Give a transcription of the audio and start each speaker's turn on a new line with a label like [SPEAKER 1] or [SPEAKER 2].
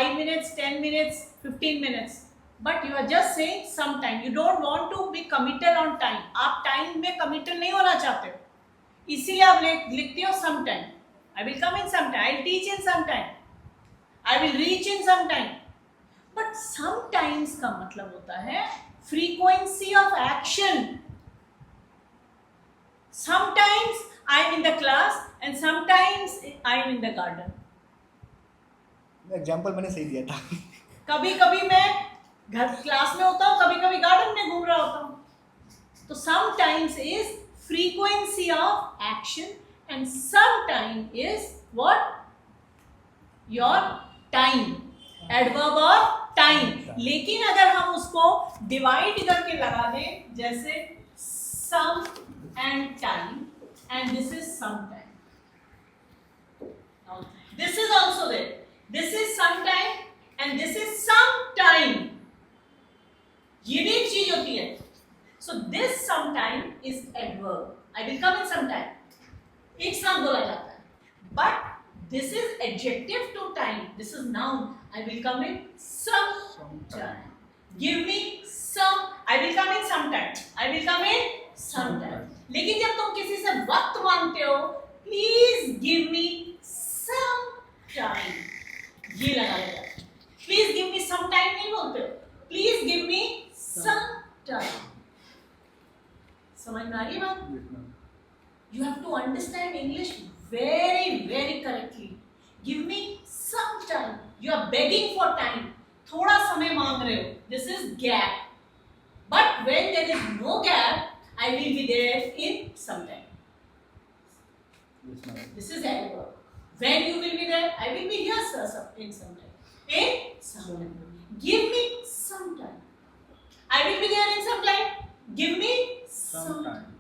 [SPEAKER 1] 5 minutes, 10 minutes, 15 minutes. But you are just saying sometime. You don't want to be committal on time. आप time में committal नहीं होना चाहते हो, इसीलिए आप लिखते हो sometime. I will come in sometime. I will teach in sometime. I will reach in sometime. But sometimes का मतलब होता है frequency of action. Sometimes I am in the class and sometimes I am in the garden.
[SPEAKER 2] Example मैंने सही दिया था.
[SPEAKER 1] कभी कभी मैं घर क्लास में होता हूँ, कभी कभी गार्डन में घूम रहा होता हूँ. तो sometimes is frequency of action and sometime is what? Your time. Adverb of time. लेकिन अगर हम उसको डिवाइड करके लगा दें, जैसे some and time, and this is sometime. Now, this is also there. This is sometime and this is sometime. ये भी एक चीज होती है. So this sometime is adverb. I will come in sometime. एक साथ बोला जाता है. But this is adjective to time. This is noun. I will come in sometime. Give me some. I will come in sometime. I will come in sometime. लेकिन जब तुम किसी से वक्त मांगते हो, please give me some time. ये लगा लेगा. Please give me some time नहीं बोलते हो. Please give me some time. समझ में आ रही है बात? You have to understand English very, very correctly. Give me some time. You are begging for time. थोड़ा समय मांग रहे हो. This is gap. But when there is no gap, I will be there in some time. This is adverb. When you will be there, I will be here, sir, in some time. In some time. Give me some time. I will be there in some time. Give me some time.